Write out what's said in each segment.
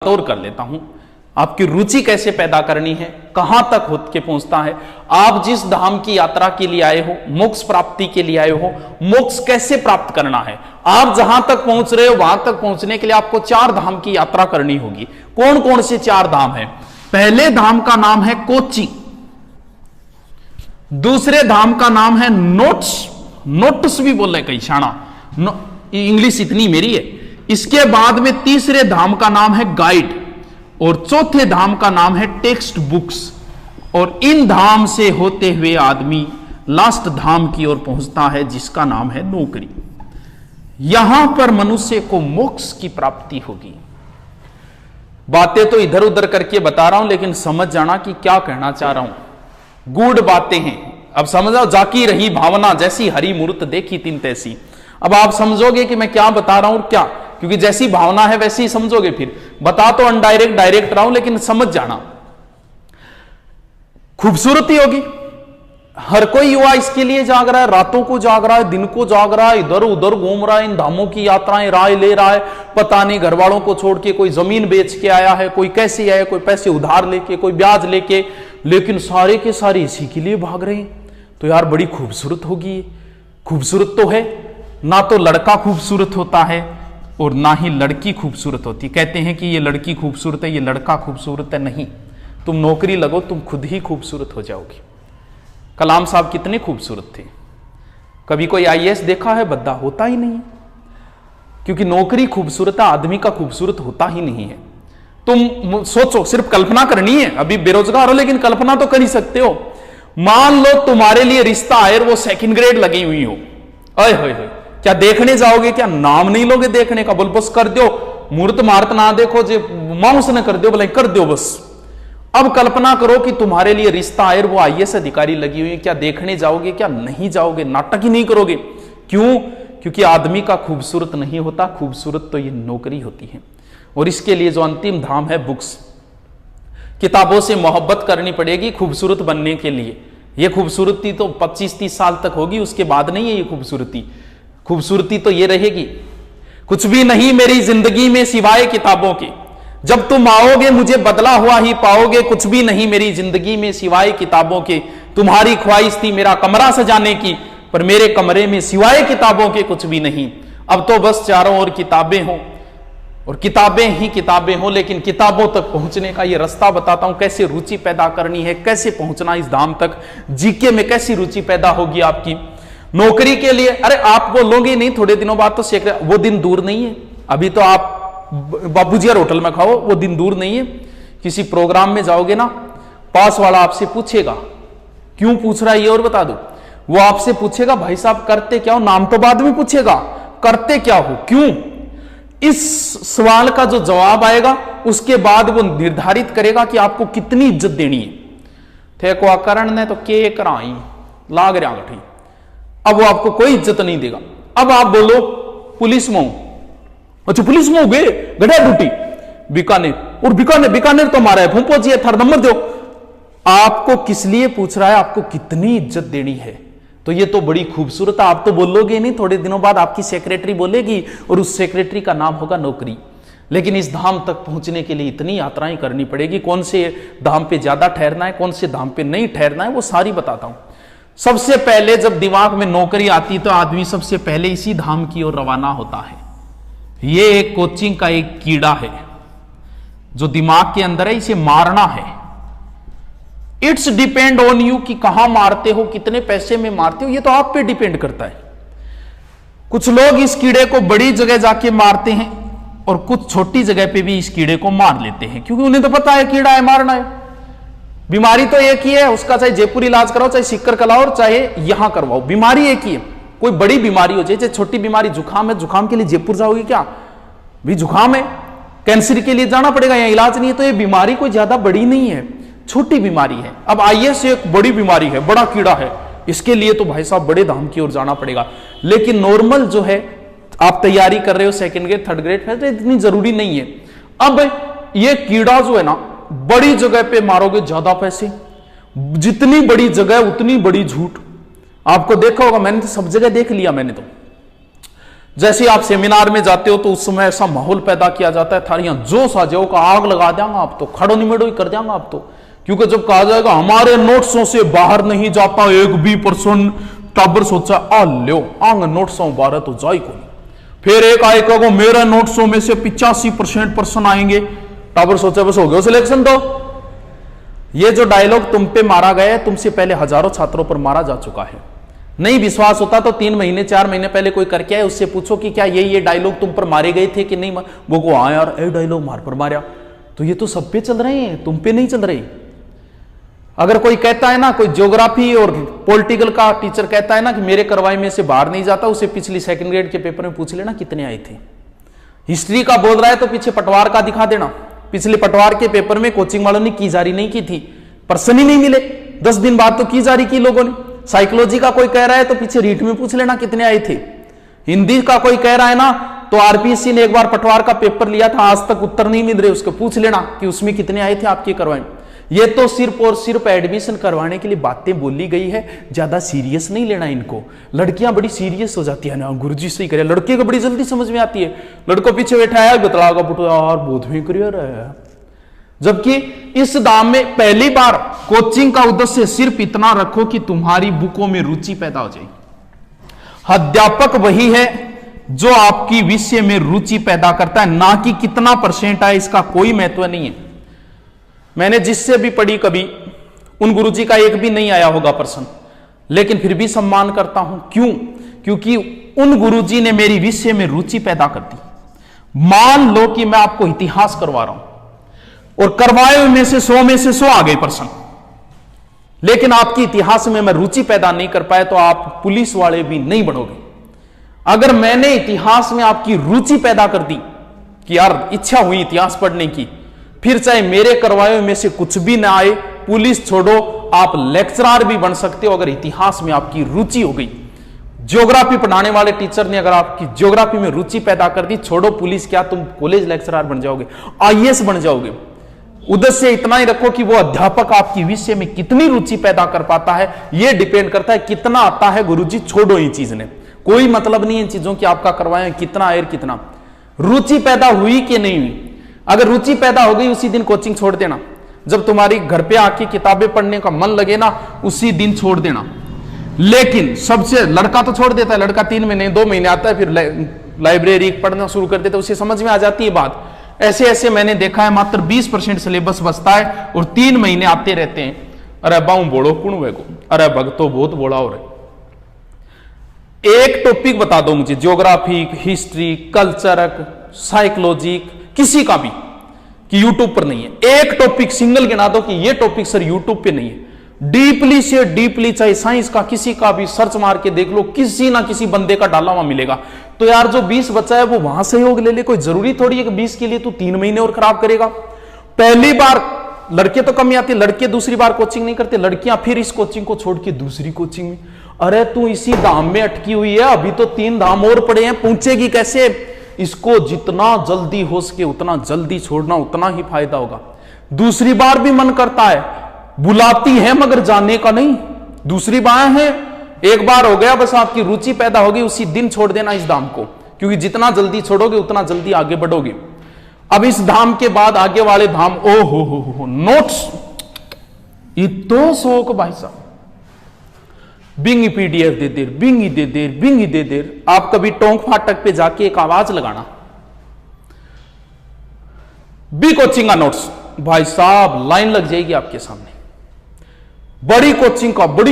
और कर लेता हूं। आपकी रुचि कैसे पैदा करनी है, कहां तक होत के पहुंचता है, आप जिस धाम की यात्रा के लिए आए हो, मोक्ष प्राप्ति के लिए आए हो, मोक्ष कैसे प्राप्त करना है, आप जहां तक पहुंच रहे हो वहां तक पहुंचने के लिए आपको 4 धाम की यात्रा करनी होगी। कौन कौन से 4 धाम है? पहले धाम का नाम है कोच्चि, दूसरे धाम का नाम है नोट्स भी बोल रहे कई शाना, इंग्लिश इतनी मेरी है। इसके बाद में तीसरे धाम का नाम है गाइड और चौथे धाम का नाम है टेक्स्ट बुक्स। और इन धाम से होते हुए आदमी लास्ट धाम की ओर पहुंचता है जिसका नाम है नौकरी। यहां पर मनुष्य को मोक्ष की प्राप्ति होगी। बातें तो इधर उधर करके बता रहा हूं, लेकिन समझ जाना कि क्या कहना चाह रहा हूं। गूढ़ बातें हैं, अब समझो। जाकी रही भावना जैसी हरि मूर्त देखी तिन तैसी। अब आप समझोगे कि मैं क्या बता रहा हूं और क्या, क्योंकि जैसी भावना है वैसे ही समझोगे। फिर बता तो अनडायरेक्ट डायरेक्ट रहा हूं, लेकिन समझ जाना। खूबसूरती होगी, हर कोई युवा इसके लिए जाग रहा है, रातों को जाग रहा है, दिन को जाग रहा है, इधर उधर घूम रहा है, इन धामों की यात्राएं राय ले रहा है। पता नहीं घर वालों को छोड़ के कोई जमीन बेच के आया है, कोई कैसे आया, कोई पैसे उधार लेके, कोई ब्याज लेके, लेकिन सारे के सारे इसी के लिए भाग रहे हैं। तो यार बड़ी खूबसूरत होगी। खूबसूरत तो है ना, तो लड़का खूबसूरत होता है और ना ही लड़की खूबसूरत होती। कहते हैं कि ये लड़की खूबसूरत है, ये लड़का खूबसूरत है। नहीं, तुम नौकरी लगो, तुम खुद ही खूबसूरत हो जाओगे। कलाम साहब कितने खूबसूरत थे। कभी कोई आईएएस देखा है? बद्दा होता ही नहीं, क्योंकि नौकरी खूबसूरत है, आदमी का खूबसूरत होता ही नहीं है। तुम सोचो, सिर्फ कल्पना करनी है। अभी बेरोजगार हो लेकिन कल्पना तो कर ही सकते हो। मान लो तुम्हारे लिए रिश्ता आए, वो 2nd ग्रेड लगी हुई हो, अय होय, क्या देखने जाओगे? क्या नाम नहीं लोगे देखने का? बोल बस कर दो, मूर्त मार्त ना देखो, जे मांस न कर दो, बोले कर दो बस। अब कल्पना करो कि तुम्हारे लिए रिश्ता आए, वो आईएएस अधिकारी लगी हुई है, क्या देखने जाओगे? क्या नहीं जाओगे? नाटक ही नहीं करोगे। क्यों? क्योंकि आदमी का खूबसूरत नहीं होता, खूबसूरत तो ये नौकरी होती है। और इसके लिए जो अंतिम धाम है बुक्स, किताबों से मोहब्बत करनी पड़ेगी खूबसूरत बनने के लिए। ये खूबसूरती तो 25-30 साल तक होगी, उसके बाद नहीं है ये खूबसूरती। खूबसूरती तो ये रहेगी, कुछ भी नहीं मेरी जिंदगी में सिवाय किताबों के। जब तुम आओगे मुझे बदला हुआ ही पाओगे, कुछ भी नहीं मेरी जिंदगी में सिवाय किताबों के। तुम्हारी ख्वाहिश थी मेरा कमरा सजाने की, पर मेरे कमरे में सिवाय किताबों के कुछ भी नहीं। अब तो बस चारों ओर किताबें हों और किताबें ही किताबें हों। लेकिन किताबों तक पहुंचने का ये रास्ता बताता हूं, कैसे रुचि पैदा करनी है, कैसे पहुंचना इस धाम तक। जीके में कैसी रुचि पैदा होगी आपकी। नौकरी के लिए, अरे आप बोलोगे नहीं थोड़े दिनों बाद तो वो दिन दूर नहीं है। अभी तो आप बाबूजी होटल में खाओ, वो दिन दूर नहीं है। किसी प्रोग्राम में जाओगे ना, पास वाला आपसे पूछेगा, क्यों पूछ रहा है ये और बता दो। वो आपसे पूछेगा भाई साहब करते क्या हो, नाम तो बाद में पूछेगा, करते क्या हो, क्यों। इस सवाल का जो जवाब आएगा उसके बाद वो निर्धारित करेगा कि आपको कितनी इज्जत देनी है। थे को करण ने तो के कराई लाग रहा गठी, अब वो आपको कोई इज्जत नहीं देगा। अब आप बोलो पुलिस में हूं, अच्छा पुलिस में हो गए गढ़ा ड्यूटी बीकानेर, और बीकानेर तो हमारा है, फूंपो जी थर्ड नंबर दो। आपको किस लिए पूछ रहा है, आपको कितनी इज्जत देनी है। तो ये तो बड़ी खूबसूरत है। आप तो बोलोगे नहीं, थोड़े दिनों बाद आपकी सेक्रेटरी बोलेगी और उस सेक्रेटरी का नाम होगा नौकरी। लेकिन इस धाम तक पहुंचने के लिए इतनी यात्राएं करनी पड़ेगी। कौन से धाम पे ज्यादा ठहरना है, कौन से धाम पे नहीं ठहरना है, वो सारी बताता हूं। सबसे पहले जब दिमाग में नौकरी आती तो आदमी सबसे पहले इसी धाम की ओर रवाना होता है। ये एक कोचिंग का एक कीड़ा है जो दिमाग के अंदर है, इसे मारना है। इट्स डिपेंड ऑन यू कि कहां मारते हो, कितने पैसे में मारते हो, ये तो आप पे डिपेंड करता है। कुछ लोग इस कीड़े को बड़ी जगह जाके मारते हैं और कुछ छोटी जगह पे भी इस कीड़े को मार लेते हैं, क्योंकि उन्हें तो पता है कीड़ा है, मारना है। बीमारी तो एक ही है, उसका चाहे जयपुर इलाज कराओ, चाहे सिक्कर कराओ, चाहे यहां करवाओ, बीमारी एक ही है। कोई बड़ी बीमारी हो जाए, छोटी बीमारी जुकाम है, जुकाम के लिए जयपुर जाओगे क्या? भी जुकाम है, कैंसर के लिए जाना पड़ेगा, यहाँ इलाज नहीं है। तो ये बीमारी कोई ज्यादा बड़ी नहीं है, छोटी बीमारी है। अब आईएएस एक बड़ी बीमारी है, बड़ा कीड़ा है, इसके लिए तो भाई साहब बड़े धाम की ओर जाना पड़ेगा। लेकिन नॉर्मल जो है, आप तैयारी कर रहे हो 2nd ग्रेड 3rd ग्रेड, तो इतनी जरूरी नहीं है। अब ये कीड़ा जो है ना, बड़ी जगह पे मारोगे ज्यादा पैसे, जितनी बड़ी जगह उतनी बड़ी झूठ। आपको देखा होगा, मैंने तो सब जगह देख लिया। मैंने तो जैसे आप सेमिनार में जाते हो तो उस समय ऐसा माहौल पैदा किया जाता है, थारियां जोश आ जाओ का आग लगा देंगे आप तो, खड़ो निमेड़ो ही कर देंगे आप तो। क्योंकि जब कहा जाएगा हमारे नोट्सों से बाहर नहीं जाता एक भी पर्सन, टाबर सोचा आ लो आंग नोट्सों बारह तो जाई को। फिर एक आए कहो मेरे नोट्सों में से 85% पर्सन आएंगे, टाबर सोचा बस हो गया सिलेक्शन। तो ये जो डायलॉग तुम पे मारा गया है, तुमसे पहले हजारों छात्रों पर मारा जा चुका है। नहीं विश्वास होता तो 3 महीने 4 महीने पहले कोई करके आए, उससे पूछो कि क्या ये डायलॉग तुम पर मारे गए थे कि नहीं। वो को हाँ यार ये डायलॉग मार पर मारा, तो ये तो सब पे चल रहे हैं, तुम पे नहीं चल रहे। अगर कोई कहता है ना, कोई ज्योग्राफी और पॉलिटिकल का टीचर कहता है ना कि मेरे करवाई में से बाहर नहीं जाता, उसे पिछली 2nd ग्रेड के पेपर में पूछ लेना कितने आए थे। हिस्ट्री का बोल रहा है तो पीछे पटवार का दिखा देना, पिछले पटवार के पेपर में कोचिंग वालों ने की जारी नहीं की थी, पर्सन ही नहीं मिले, 10 दिन बाद तो की जारी की लोगों ने। साइकोलॉजी का कोई कह रहा है तो पीछे रीट में पूछ लेना कितने आए थे। हिंदी का कोई कह रहा है ना तो आरपीएससी ने एक बार पटवार का पेपर लिया था, आज तक उत्तर नहीं मिल रहे, उसको पूछ लेना कि उसमें कितने आए थे आपके करवाए। ये तो सिर्फ और सिर्फ एडमिशन करवाने के लिए बातें बोली गई है, ज्यादा सीरियस नहीं लेना इनको। लड़कियां बड़ी सीरियस हो जाती है ना, गुरुजी से ही करे, लड़के को बड़ी जल्दी समझ में आती है। लड़कों पीछे बैठा है बतलागा पुटो यार बहुत में करियर है, जबकि इस दाम में पहली बार कोचिंग का उद्देश्य सिर्फ इतना रखो कि तुम्हारी बुकों में रुचि पैदा हो जाए। अध्यापक वही है जो आपकी विषय में रुचि पैदा करता है, ना कि कितना % है, इसका कोई महत्व नहीं है। मैंने जिससे भी पढ़ी कभी उन गुरुजी का एक भी नहीं आया होगा पर्सन, लेकिन फिर भी सम्मान करता हूं। क्यों? क्योंकि उन गुरुजी ने मेरी विषय में रुचि पैदा कर दी। मान लो कि मैं आपको इतिहास करवा रहा हूं और करवाए में से 100 में से 100 आ गए पर्सन, लेकिन आपकी इतिहास में मैं रुचि पैदा नहीं कर पाया तो आप पुलिस वाले भी नहीं बनोगे। अगर मैंने इतिहास में आपकी रुचि पैदा कर दी कि यार इच्छा हुई इतिहास पढ़ने की, फिर चाहे मेरे करवाए में से कुछ भी ना आए, पुलिस छोड़ो आप लेक्चरर भी बन सकते हो अगर इतिहास में आपकी रुचि हो गई। ज्योग्राफी पढ़ाने वाले टीचर ने अगर आपकी ज्योग्राफी में रुचि पैदा कर दी, छोड़ो पुलिस क्या, तुम कॉलेज लेक्चरर बन जाओगे, आईएएस बन जाओगे। उद्देश्य इतना ही रखो कि वो अध्यापक आपकी विषय में कितनी रुचि पैदा कर पाता है, यह डिपेंड करता है कितना आता है। गुरुजी छोड़ो इन चीज ने, कोई मतलब नहीं इन चीजों की आपका करवाएं कितना आए कितना, रुचि पैदा हुई कि नहीं हुई। अगर रुचि पैदा हो गई उसी दिन कोचिंग छोड़ देना, जब तुम्हारी घर पे आके किताबें पढ़ने का मन लगे ना उसी दिन छोड़ देना। लेकिन सबसे लड़का तो छोड़ देता है, लड़का 3 महीने 2 महीने आता है, फिर लाइब्रेरी पढ़ना शुरू कर देता है, उसे समझ में आ जाती है बात। ऐसे ऐसे मैंने देखा है मात्र 20% सिलेबस बचता है और 3 महीने आते रहते हैं। अरे बाऊ बोलो कुण वेगो, अरे भगतो बहुत बोला हो रहे। एक टॉपिक बता दो मुझे, ज्योग्राफी, हिस्ट्री, कल्चर, साइकोलॉजी, किसी का भी कि यूट्यूब पर नहीं है। एक टॉपिक सिंगल गिना दो कि ये टॉपिक सर यूट्यूब पे नहीं है। डीपली से डीपली चाहे साइंस का किसी का भी सर्च मार के देख लो, किसी ना किसी बंदे का डाला हुआ मिलेगा। तो यार जो 20 बच्चा है वो वहां सहयोग ले ले, कोई जरूरी थोड़ी है कि 20 के लिए तू 3 महीने और खराब करेगा। पहली बार लड़के तो कम ही आते, लड़के दूसरी बार कोचिंग नहीं करते, लड़कियां फिर इस कोचिंग को छोड़ के दूसरी कोचिंग में। अरे तू इसी धाम में अटकी हुई है, अभी तो 3 धाम और पड़े हैं, पहुंचेगी कैसे? इसको जितना जल्दी हो सके उतना जल्दी छोड़ना, उतना ही फायदा होगा। दूसरी बार भी मन करता है, बुलाती है मगर जाने का नहीं। दूसरी बार है, एक बार हो गया बस, आपकी रुचि पैदा होगी उसी दिन छोड़ देना इस धाम को, क्योंकि जितना जल्दी छोड़ोगे उतना जल्दी आगे बढ़ोगे। अब इस धाम के बाद आगे वाले धाम, ओ हो नोट्स, ये तो शौक भाई साहब, बिंगी पीडीएफ दे देर, बिंगी दे देर, बिंगी दे देर। आप कभी टोंक फाटक पे जाके एक आवाज लगाना, बी कोचिंग का नोट्स, भाई साहब लाइन लग जाएगी आपके सामने। बड़ी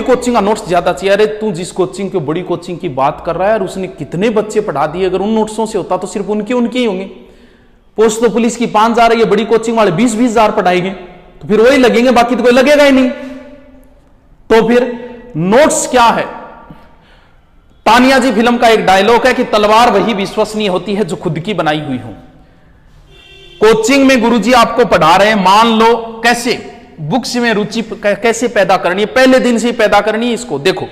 कोचिंग का नोट्स ज्यादा चाहिए। अरे तू जिस कोचिंग की बड़ी कोचिंग की बात कर रहा है, और उसने कितने बच्चे पढ़ा दिए, अगर उन नोट्सों से होता तो सिर्फ उनके ही होंगे। पोस्ट तो पुलिस की 5 जा रही है, बड़ी कोचिंग वाले 20-20 हजार पढ़ाएंगे, तो फिर वही लगेंगे, बाकी तो कोई लगेगा ही नहीं। तो फिर नोट्स क्या है? तानिया जी फिल्म का एक डायलॉग है कि तलवार वही विश्वसनीय होती है जो खुद की बनाई हुई हो। कोचिंग में गुरुजी आपको पढ़ा रहे हैं, मान लो कैसे बुक्स में रुचि कैसे पैदा करनी है, पहले दिन से ही पैदा करनी है इसको। देखो,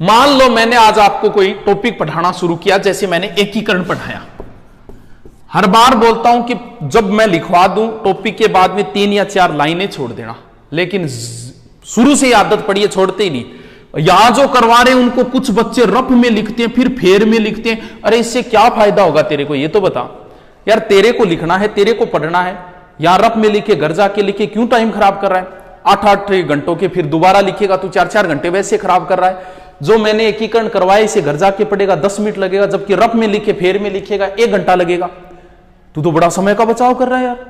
मान लो मैंने आज आपको कोई टॉपिक पढ़ाना शुरू किया, जैसे मैंने एकीकरण पढ़ाया। हर बार बोलता हूं कि जब मैं लिखवा दूं टॉपिक के बाद में 3 या 4 लाइनें छोड़ देना, लेकिन शुरू से ही आदत पड़ी है, छोड़ते ही नहीं। यहां जो करवा रहे हैं उनको कुछ बच्चे रफ में लिखते हैं, फिर फेर में लिखते हैं। अरे इससे क्या फायदा होगा तेरे को, ये तो बता यार। तेरे को लिखना है, तेरे को पढ़ना है, यहां रफ में लिखे, घर जाके लिखे, क्यों टाइम खराब कर रहा है? 8-8 घंटों के फिर दोबारा लिखेगा तू, 4-4 घंटे वैसे खराब कर रहा है। जो मैंने एकीकरण करवाया इसे घर जाके पढ़ेगा 10 मिनट लगेगा, जबकि रफ में लिखे फेर में लिखेगा 1 घंटा लगेगा। तू तो बड़ा समय का बचाव कर रहा है यार।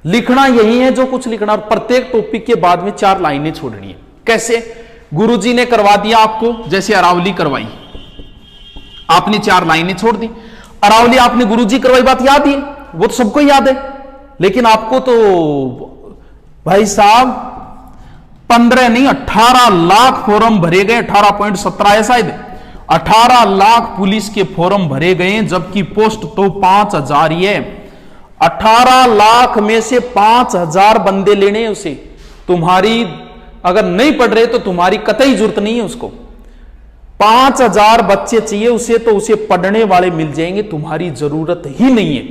लिखना यही है जो कुछ लिखना, और प्रत्येक टॉपिक के बाद में 4 लाइनें छोड़नी है। कैसे? गुरुजी ने करवा दिया आपको, जैसे अरावली करवाई, आपने 4 लाइनें छोड़ दी। अरावली आपने गुरुजी करवाई, बात याद ही है, वो तो सबको याद है। लेकिन आपको तो भाई साहब 15 नहीं 18 लाख फॉर्म भरे गए, 18.17 है शायद, 18 लाख पुलिस के फॉर्म भरे गए, जबकि पोस्ट तो 5000 ही है। 18 लाख में से 5000 बंदे लेने हैं उसे। तुम्हारी अगर नहीं पढ़ रहे तो तुम्हारी कतई जरूरत नहीं है उसको। 5000 बच्चे चाहिए उसे, तो उसे पढ़ने वाले मिल जाएंगे, तुम्हारी जरूरत ही नहीं है।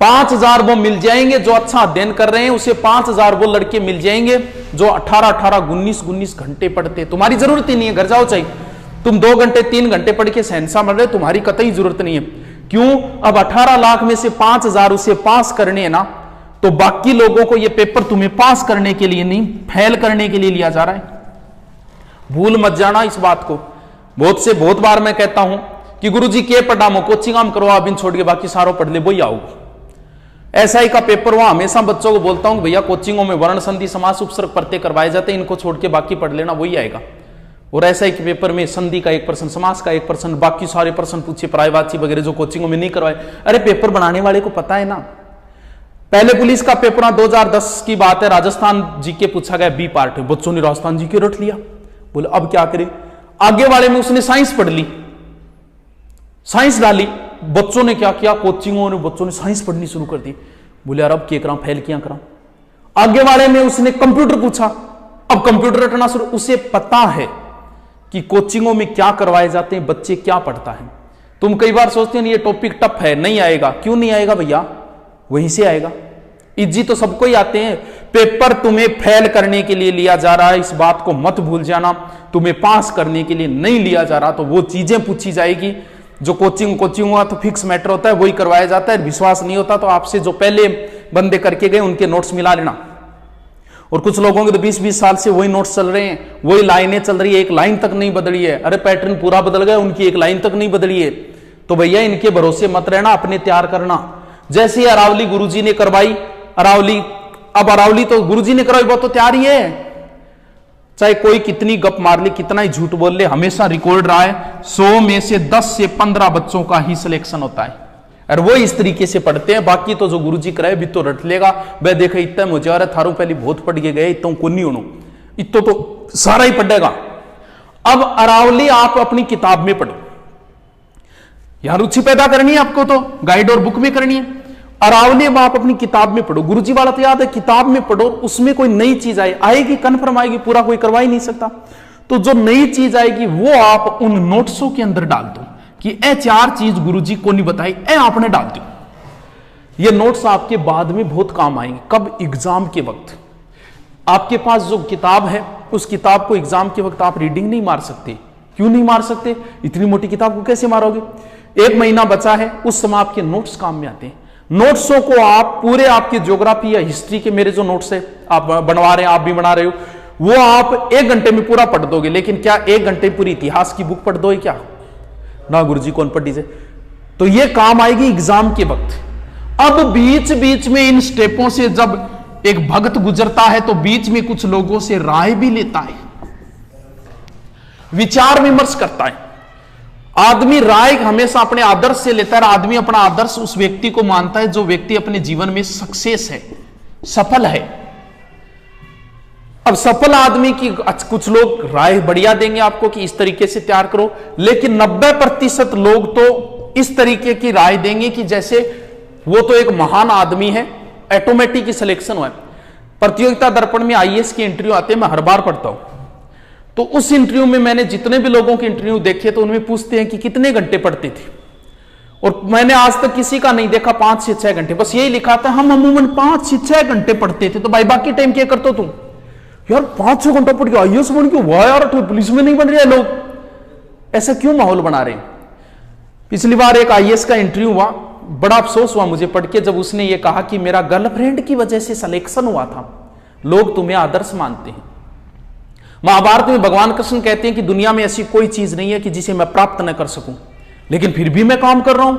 5000 वो मिल जाएंगे जो अच्छा अध्ययन कर रहे हैं, उसे 5000 वो लड़के मिल जाएंगे जो 18-18 19-19 घंटे पढ़ते हैं। तुम्हारी जरूरत ही नहीं है, घर जाओ चाहिए। तुम 2 घंटे 3 घंटे पढ़ के शहंशाह बन रहे, तुम्हारी कतई जरूरत नहीं है। क्यों? अब 18 लाख में से 5000 उसे पास करने हैं ना, तो बाकी लोगों को ये पेपर तुम्हें पास करने के लिए नहीं, फेल करने के लिए लिया जा रहा है। भूल मत जाना इस बात को। बहुत बार मैं कहता हूं कि गुरुजी के पढ़ामो कोचिंग हम करवा, अभी छोड़ के बाकी सारों पढ़ ले, वही आओगे। एसआई का पेपर वहां हमेशा बच्चों को बोलता हूं भैया कोचिंगों में वर्ण संधि समास उपसर्ग प्रत्यय करवाए जाते हैं, इनको छोड़ के बाकी पढ़ लेना, वही आएगा। और एसआई के पेपर में संधि का 1%, समास का 1%, बाकी सारे प्रश्न पूछे प्रायवाची वगैरह जो कोचिंगों में नहीं करवाए। अरे पेपर बनाने वाले को पता है ना। पहले पुलिस का पेपर 2010 की बात है, राजस्थान जीके पूछा गया, बी पार्ट, बच्चों ने राजस्थान जीके रट लिया। बोले अब क्या करें? आगे वाले में उसने साइंस पढ़ ली, साइंस डाली। बच्चों ने क्या किया? कोचिंगों ने बच्चों ने साइंस पढ़नी शुरू कर दी। बोले यार अब क्या करा, फेल किया करा। आगे वाले में उसने कंप्यूटर पूछा, अब कंप्यूटर रटना शुरू। उसे पता है कि कोचिंगों में क्या करवाए जाते हैं, बच्चे क्या पढ़ता है। तुम कई बार सोचते हो ये टॉपिक टफ है, नहीं आएगा। क्यों नहीं आएगा भैया? वहीं से आएगा। इजी तो सबको ही आते हैं। पेपर तुम्हें फेल करने के लिए लिया जा रहा है, इस बात को मत भूल जाना। तुम्हें पास करने के लिए नहीं लिया जा रहा। तो वो चीजें पूछी जाएगी जो कोचिंग हुआ तो फिक्स मैटर होता है, वही करवाया जाता है। विश्वास नहीं होता तो आपसे जो पहले बंदे करके गए उनके नोट्स मिला लेना। और कुछ लोगों के तो 20-20 साल से वही नोट्स चल रहे हैं, वही लाइनें चल रही है, एक लाइन तक नहीं बदली है। अरे पैटर्न पूरा बदल गया, उनकी एक लाइन तक नहीं बदली है। तो भैया इनके भरोसे मत रहना, अपने तैयार करना। जैसे अरावली गुरुजी ने करवाई, अरावली तो गुरुजी ने करवाई, वो तो तैयार ही है। चाहे कोई कितनी गप मार ले, कितना ही झूठ बोल ले, हमेशा रिकॉर्ड रहा है 100 में से 10 से 15 बच्चों का ही सिलेक्शन होता है। और वो इस तरीके से पढ़ते हैं। बाकी तो जो गुरुजी कराए भी तो रट लेगा। वह देखे इतना मुझे और थारों पहले बहुत पढ़ के गए, इतना को नहीं होनो, इतो तो सारा ही पढ़ेगा। अब अरावली आप अपनी किताब में पढ़ो, यहां रुचि पैदा करनी है आपको, तो गाइड और बुक में करनी है। अरावली आप अपनी किताब में पढ़ो। गुरुजी वाला तो याद है, किताब में पढ़ो, उसमें कोई नई चीज आएगी कन्फर्म आएगी, पूरा कोई करवा ही नहीं सकता। तो जो नई चीज आएगी वो आप उन नोट्सों के अंदर डाल दो कि ए 4 चीज गुरुजी को नहीं बताई, ए आपने डाल दो। ये नोट्स आपके बाद में बहुत काम आएंगे। कब? एग्जाम के वक्त। आपके पास जो किताब है उस किताब को एग्जाम के वक्त आप रीडिंग नहीं मार सकते। क्यों नहीं मार सकते? इतनी मोटी किताब को कैसे मारोगे? 1 महीना बचा है, उस समय आपके नोट्स काम में आते हैं। नोट्सों को आप पूरे आपके ज्योग्राफी या हिस्ट्री के मेरे जो नोट्स है आप बनवा रहे हैं, आप भी बना रहे हो, वो आप 1 घंटे में पूरा पढ़ दोगे। लेकिन क्या 1 घंटे पूरी इतिहास की बुक पढ़ दोगे क्या? ना गुरुजी कौन पढ़ी से। तो ये काम आएगी एग्जाम के वक्त। अब बीच बीच में इन स्टेपों से जब एक भक्त गुजरता है तो बीच में कुछ लोगों से राय भी लेता है, विचार विमर्श करता है। आदमी राय हमेशा अपने आदर्श से लेता है। आदमी अपना आदर्श उस व्यक्ति को मानता है जो व्यक्ति अपने जीवन में सक्सेस है, सफल है। अब सफल आदमी की कुछ लोग राय बढ़िया देंगे आपको कि इस तरीके से तैयार करो, लेकिन 90% लोग तो इस तरीके की राय देंगे कि जैसे वो तो एक महान आदमी है, ऑटोमेटिक ही सिलेक्शन हुआ है। प्रतियोगिता दर्पण में आईएएस की इंटरव्यू आते हैं, मैं हर बार पढ़ता हूं। तो उस इंटरव्यू में मैंने जितने भी लोगों के इंटरव्यू देखे तो उनमें पूछते हैं कि कितने घंटे पढ़ते थे, और मैंने आज तक किसी का नहीं देखा 5 से 6 घंटे। बस यही लिखा था हम अमूमन 5 से 6 घंटे पढ़ते थे। तो भाई बाकी टाइम क्या करते हो तुम? यार 5-6 घंटा पढ़ के आईएएस बन के वाह यार, तो पुलिस में नहीं बन रहे लोग, ऐसा क्यों माहौल बना रहे हैं? पिछली बार एक आईएएस का इंटरव्यू हुआ, बड़ा अफसोस हुआ मुझे पढ़ के, जब उसने ये कहा कि मेरा गर्लफ्रेंड की वजह से सिलेक्शन हुआ था, लोग तुम्हें आदर्श मानते हैं। महाभारत में भगवान कृष्ण कहते हैं कि दुनिया में ऐसी कोई चीज नहीं है कि जिसे मैं प्राप्त न कर सकूं, लेकिन फिर भी मैं काम कर रहा हूं।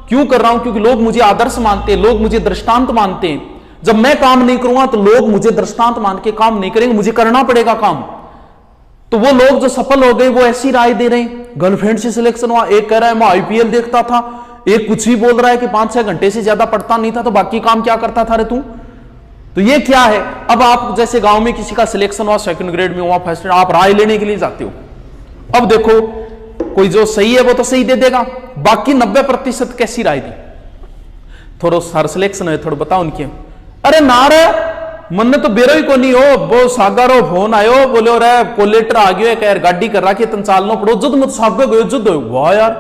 क्यों कर रहा हूं? क्योंकि लोग मुझे आदर्श मानते हैं, लोग मुझे दृष्टांत मानते हैं। जब मैं काम नहीं करूंगा तो लोग मुझे दृष्टांत मान के काम नहीं करेंगे, मुझे करना पड़ेगा काम। तो वो लोग जो सफल हो गए वो ऐसी राय दे रहे हैं, गर्लफ्रेंड से सिलेक्शन हुआ, एक कह रहा है मैं आईपीएल देखता था, एक कुछ भी बोल रहा है कि 5-6 घंटे से ज्यादा पढ़ता नहीं था, तो बाकी काम क्या करता था रे तू? तो ये क्या है? अब आप जैसे गांव में किसी का सिलेक्शन हुआ, 2nd ग्रेड में हुआ, 1st ग्रेड, आप राय लेने के लिए जाते हो। अब देखो कोई जो सही है वो तो सही दे देगा, बाकी 90% कैसी राय दी? थोड़ा सर सिलेक्शन है, थोड़ा बताओ उनके। अरे ना रे, मन तो बेरो ही को नहीं हो, वो सागारो फोन आयो, बोलो रे कोलेटर आ गयो है, यार गाड़ी कर रखी तुम चालनो पड़ो, जुद मत सागे गयो, जुद हो। वाह यार,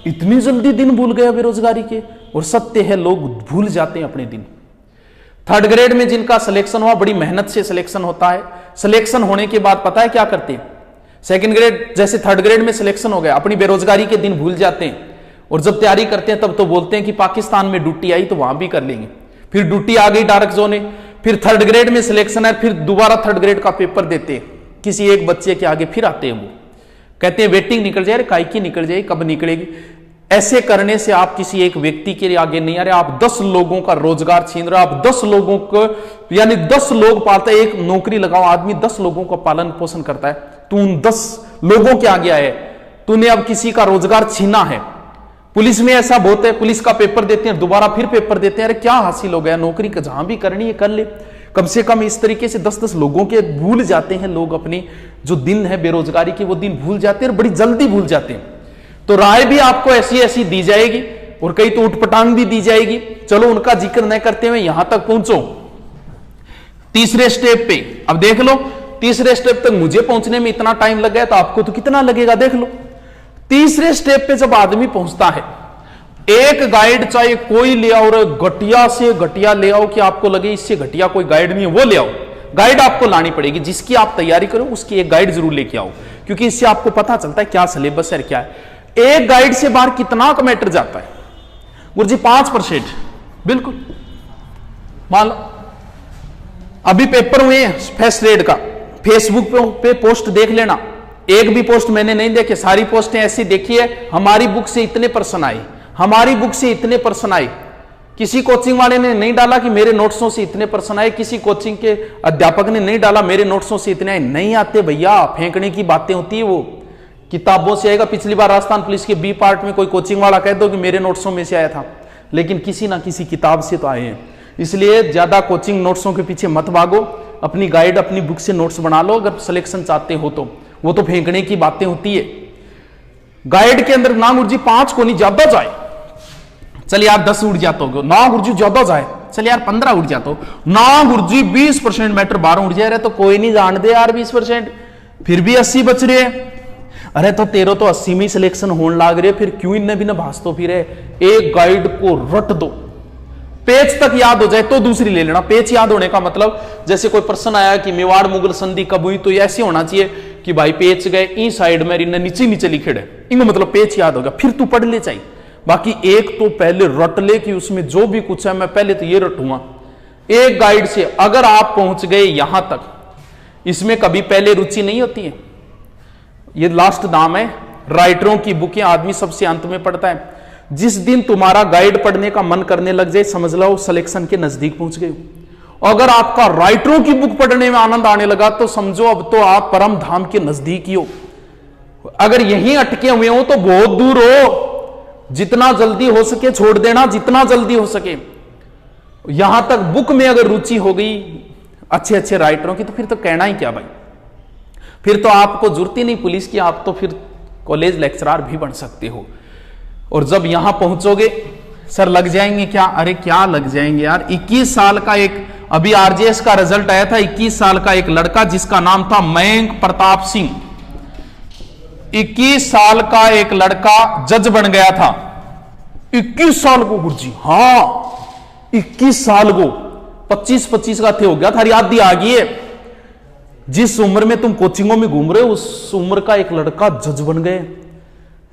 इतनी जल्दी दिन भूल गए बेरोजगारी के। और सत्य है, लोग भूल जाते हैं अपने दिन। 3rd ग्रेड में जिनका सिलेक्शन हुआ, बड़ी मेहनत से सिलेक्शन होता है। सिलेक्शन होने के बाद पता है क्या करते हैं? 2nd ग्रेड जैसे 3rd ग्रेड में सिलेक्शन हो गया, अपनी बेरोजगारी के दिन भूल जाते हैं, और जब तैयारी करते हैं तब तो बोलते हैं कि पाकिस्तान में ड्यूटी आई तो वहां भी कर लेंगे। फिर ड्यूटी आ गई डार्क जोन में, फिर 3rd ग्रेड में सिलेक्शन है, फिर दोबारा 3rd ग्रेड का पेपर देते हैं, किसी एक बच्चे के आगे फिर आते हैं, वो कहते हैं वेटिंग निकल जाए, काई की निकल जाए, कब निकलेगी। ऐसे करने से आप किसी एक व्यक्ति के आगे नहीं आ रहे, आप 10 लोगों का रोजगार छीन रहे हो। आप 10 लोगों को, यानी 10 लोग पालते हैं, एक नौकरी लगाओ, आदमी 10 लोगों का पालन पोषण करता है, तू उन 10 लोगों के आगे आए, तूने अब किसी का रोजगार छीना है। पुलिस में ऐसा बहुत है, पुलिस का पेपर देते हैं, दोबारा फिर पेपर देते हैं, अरे क्या हासिल हो गया? नौकरी का जहां भी करनी है कर ले। कम से कम इस तरीके से 10-10 लोगों के भूल जाते हैं लोग, अपने जो दिन है बेरोजगारी के वो दिन भूल जाते हैं, और बड़ी जल्दी भूल जाते हैं। तो राय भी आपको ऐसी ऐसी दी जाएगी, और कई तो उठपटांग भी दी जाएगी। चलो उनका जिक्र न करते हुए यहां तक पहुंचो, 3रे स्टेप पे। अब देख लो, 3रे स्टेप तक मुझे पहुंचने में इतना टाइम लग गया, तो आपको तो कितना लगेगा देख लो। 3रे स्टेप पे जब आदमी पहुंचता है, एक गाइड चाहे कोई ले आओ, घटिया से घटिया ले आओ कि आपको लगे इससे घटिया कोई गाइड नहीं है, वो ले आओ। गाइड आपको लानी पड़ेगी, जिसकी आप तैयारी करो उसकी एक गाइड जरूर लेके आओ, क्योंकि इससे आपको पता चलता है क्या सिलेबस है, क्या है। एक गाइड से बाहर कितना का मैटर जाता है गुरुजी? 5%। बिल्कुल, मान लो अभी पेपर हुए हैं 1st ग्रेड का, फेसबुक पे पोस्ट देख लेना, एक भी पोस्ट मैंने नहीं देखे, सारी पोस्टें ऐसी देखी है, हमारी बुक से इतने पर्सन आए, हमारी बुक से इतने पर्सन आए। किसी कोचिंग वाले ने नहीं डाला कि मेरे नोट्सों से इतने पर्सन आए, किसी कोचिंग के अध्यापक ने नहीं डाला मेरे नोट्सों से इतने आए। नहीं आते भैया, फेंकने की बातें होती है, वो किताबों से आएगा। पिछली बार राजस्थान पुलिस के बी पार्ट में कोई कोचिंग वाला कह दो कि मेरे नोट्सों में से आया था, लेकिन किसी ना किसी किताब से तो आए हैं। इसलिए ज्यादा कोचिंग नोट्सों के पीछे मत भागो, अपनी गाइड अपनी बुक से नोट्स बना लो अगर सिलेक्शन चाहते हो तो। वो तो फेंकने की बातें होती है। गाइड के अंदर ना गुरुजी 5 को नहीं, ज्यादा जाए, चलिए आप 10 उड़ जाते हो ना गुरुजी, ज्यादा जाए, चलिए यार 15 उड़ जाते हो ना गुरुजी, 20% मैटर 12 उड़ जाए रहे तो कोई नहीं जान दे यार 20%, फिर भी 80 बच रहे हैं। अरे तो तेरो तो 80 में सिलेक्शन होने लाग रहे, फिर क्यों इन्हें भी ना भासतो फिर? एक गाइड को रट दो, पेज तक याद हो जाए तो दूसरी ले लेना। पेज याद होने का मतलब, जैसे कोई प्रश्न आया कि मेवाड़ मुगल संधि कब हुई, तो ऐसे होना चाहिए कि भाई पेज गए ई साइड में इन्हें नीचे नीचे लिखे है, इनको मतलब पेज याद होगा, फिर तू पढ़ ले चाहिए। बाकी एक तो पहले रट ले कि उसमें जो भी कुछ है मैं पहले तो ये रटूंगा। एक गाइड से अगर आप पहुंच गए यहां तक, इसमें कभी पहले रुचि नहीं होती है। ये लास्ट दाम है, राइटरों की बुकें आदमी सबसे अंत में पढ़ता है। जिस दिन तुम्हारा गाइड पढ़ने का मन करने लग जाए, समझ लो सिलेक्शन के नजदीक पहुंच गए। अगर आपका राइटरों की बुक पढ़ने में आनंद आने लगा तो समझो अब तो आप परम धाम के नजदीक ही हो। अगर यहीं अटके हुए हो तो बहुत दूर हो। जितना जल्दी हो सके छोड़ देना, जितना जल्दी हो सके। यहां तक बुक में अगर रुचि हो गई अच्छे अच्छे राइटरों की, तो फिर तो कहना ही क्या भाई, फिर तो आपको जरूरत ही नहीं पुलिस की, आप तो फिर कॉलेज लेक्चरर भी बन सकते हो। और जब यहां पहुंचोगे, सर लग जाएंगे क्या? अरे क्या लग जाएंगे यार। 21 साल का एक, अभी आरजेएस का रिजल्ट आया था, 21 साल का एक लड़का जिसका नाम था मयंक प्रताप सिंह, 21 साल का एक लड़का जज बन गया था। 21 साल को गुरुजी, हाँ 21 साल को, 25-25 का थे हो गया था, याद आ गई है। जिस उम्र में तुम कोचिंगों में घूम रहे हो उस उम्र का एक लड़का जज बन गए।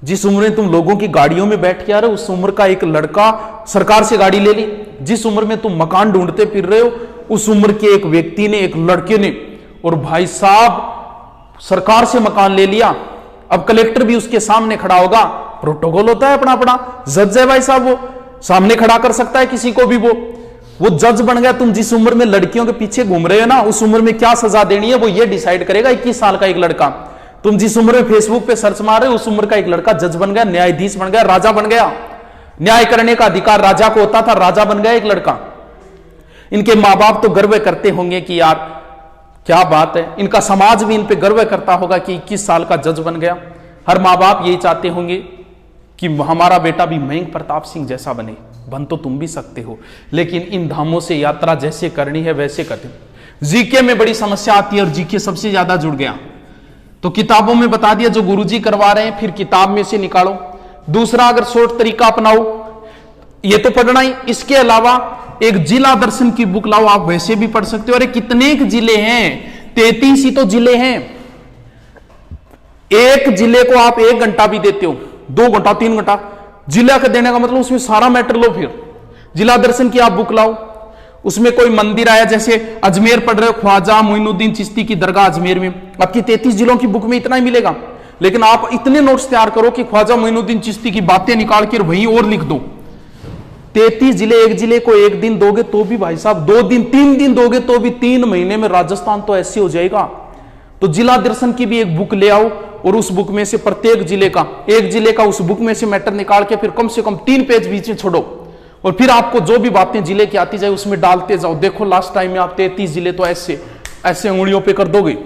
जिस उम्र में तुम लोगों की गाड़ियों में बैठ के आ रहे हो उस उम्र का एक लड़का सरकार से गाड़ी ले ली। जिस उम्र में तुम मकान ढूंढते फिर रहे हो उस उम्र के एक व्यक्ति ने, एक लड़के ने, और भाई साहब सरकार से मकान ले लिया। अब कलेक्टर भी उसके सामने खड़ा होगा, प्रोटोकॉल होता है अपना अपना, जज है भाई साहब, वो सामने खड़ा कर सकता है किसी को भी। वो जज बन गया। तुम जिस उम्र में लड़कियों के पीछे घूम रहे हो ना उस उम्र में क्या सजा देनी है वो ये डिसाइड करेगा 21 साल का एक लड़का। तुम जिस उम्र में फेसबुक पे सर्च मार रहे हो उस उम्र का एक लड़का जज बन गया, न्यायाधीश बन गया, राजा बन गया। न्याय करने का अधिकार राजा को होता था, राजा बन गया एक लड़का। इनके मां बाप तो गर्व करते होंगे कि यार क्या बात है, इनका समाज भी इन पे गर्व करता होगा कि 21 साल का जज बन गया। हर मां बाप यही चाहते होंगे कि हमारा बेटा भी मयंक प्रताप सिंह जैसा बने। बन तो तुम भी सकते हो, लेकिन इन धामों से यात्रा जैसे करनी है वैसे करते। जीके में बड़ी समस्या आती है और जीके सबसे ज्यादा जुड़ गया। तो किताबों में बता दिया जो गुरुजी करवा रहे हैं, फिर किताब में से निकालो। दूसरा, अगर शॉर्ट तरीका अपनाओ, ये तो पढ़ना ही, इसके अलावा एक जिला दर्शन की बुक लाओ, आप वैसे भी पढ़ सकते हो। अरे कितने जिले हैं, 33 ही तो जिले हैं। एक जिले को आप 1 घंटा भी देते हो, 2 घंटा 3 घंटा जिला का देने का मतलब उसमें सारा मैटर लो। फिर जिला दर्शन की आप बुक लाओ, उसमें कोई मंदिर आया, जैसे अजमेर पढ़ रहे हो, ख्वाजा मोइनुद्दीन चिश्ती की दरगाह अजमेर में, आपकी 33 जिलों की बुक में इतना ही मिलेगा। लेकिन आप इतने नोट्स तैयार करो कि ख्वाजा मोइनुद्दीन चिश्ती की बातें निकाल के वहीं और लिख दो। 33 जिले, एक जिले को 1 दिन दोगे तो भी भाई साहब 2 दिन 3 दिन दोगे तो भी 3 महीने में राजस्थान तो ऐसे हो जाएगा। तो जिला दर्शन की भी एक बुक ले आओ और उस बुक में से प्रत्येक जिले का, एक जिले का उस बुक में से मैटर निकाल के फिर कम से कम 3 पेज बीच में छोड़ो और फिर आपको जो भी बातें जिले की आती जाए उसमें डालते जाओ। देखो लास्ट टाइम में आप 33 जिले तो ऐसे ऐसे उंगलियों पे कर दोगे।